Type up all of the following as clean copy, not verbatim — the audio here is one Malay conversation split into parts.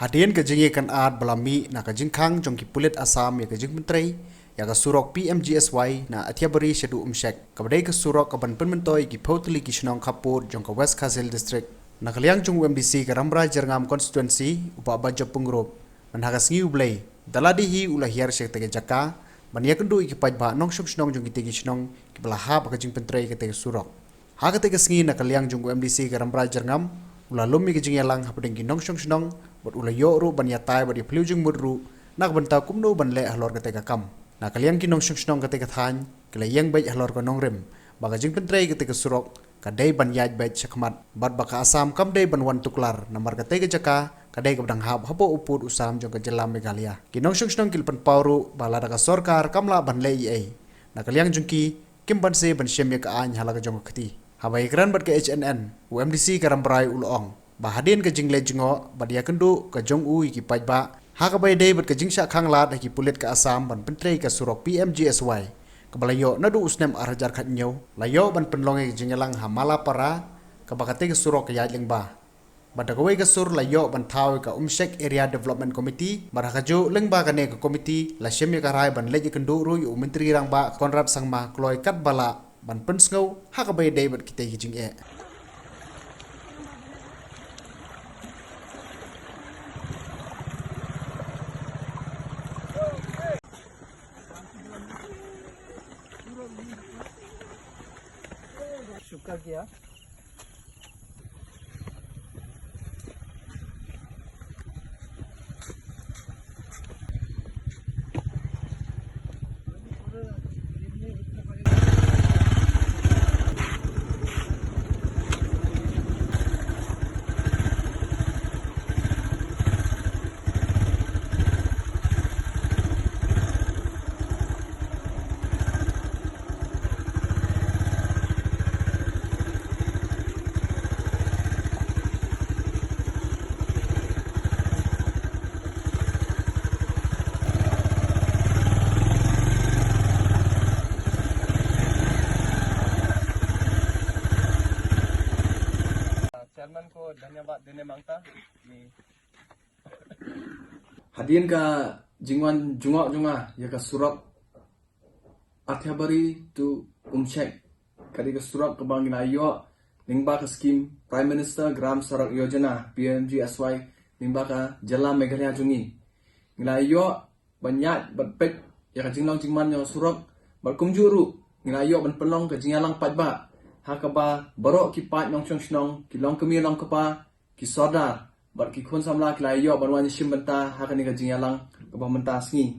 Hadian ke jengi kan ad balami na ka jingkhang jong ki pulit Assam ya ka jing menteri ya ka surok PMGSY na atiabari shedu umshek ka badai ka surok ka ban penmentoi ki photli ki shnong khapur jong ka West Kazil district na kaliang jong MDC ka ramra jerngam constituency upa bajo pungrop man hagas ngi ublei daladi hi ulah hiar shek tege jaka ban ya kendu ki pajba nong shuk shnong jong ki tegi shnong ki balaha ka jing penteri ka tege surok ha ka tege sngi na kaliang jong MDC ka ramra jerngam ulah lumi ke jing yalang hapdeng ki nong shuk shnong bot ulah yo ru ban yatai bot phliu jing mudru nak ban ta kumno ban le halor ka tega kam na kaliang ki nong shuk shnong ka tega than kala yang bai halor ka nong rem baga jing penteri ka tega surok kadai ban yaj bai chakmat bat baka Assam kam dei ban wan tuklar namar ka tega jaka kadai ka dang hab hapo upur usam jong ka jelam Meghalaya ki nong shuk shnong kil pan pawru bala da ka sarkar kamla ban le ai na kaliang jong ki kim ban se ban shem ka an hala ka jong khati habai kran bat ka HNN UMDC karam brai ulong bahadin ka jingle jingo badia kendu ka jong u ki pajba ha ka bai dei bat ka jingsha khanglat ki pulit ka Assam ban pentrei ka surok PMGSY ka balayo nadu usnem arhajar khat nyo layo ban penlonge jingalang hamala para ka bakate ka surok ka yajling ba badagawai ka sur layo ban thaw ka umshek area development committee barakajo lengba ka ne ka committee la shemya ka rai ban leji kendu ru yu menteri rang ba Konrad Sangma kloi kat bala ban pensngau ha ka bai dei bat kitei jing e शुक्र किया चेयरमैन को धन्यवाद देने मांगता Hadian ka jingwan junga ya ka surok Athiabari tu umshek kadi ka surok ka bang ginayo ningba ka scheme Prime Minister Gram Sarak Yojana PMGSY ningba ka Jala Meghalaya jungi ginayo banyak batpek ya ka jinglong jingman yo surok bat kumjuru ginayo ban pelong ka jingalang patba hakaba barok ki pat nong chong snong ki long kemi long kapa ki sodar bat ki khon samla ki layo ban wan shim banta hakani ka jingalang ka ba menta sngi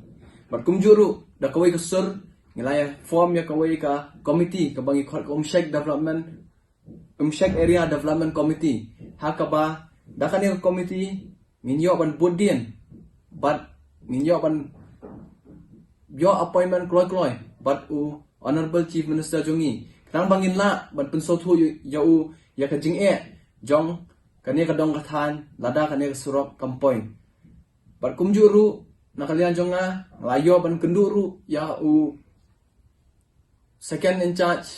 bat kumjuru da kawai ka sur ngilaya form ya kawai ka committee ka bangi khot ka umshek area development committee hakaba da kani ka committee nginyo ban budien bat nginyo ban yo appointment kloi bat u honorable chief minister jungi nang bangin la ban penso thu ya u ya ka jing e jong kani ka dong ka than lada kani ka surok kampoin bat kumjuru nakalian jonga layo ban kenduru ya u second in charge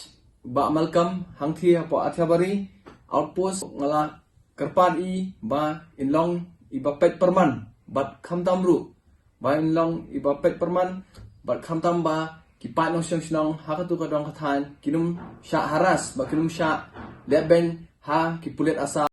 ba Malcolm hangthi po Athiabari outpost ngala kerpat I ba inlong iba pet perman bat khamtamru ba inlong iba pet perman bat khamtam ba kipat nong snong hakatu ka dong kathan kinum sya haras ba kinum sya leben ha ki pulit asa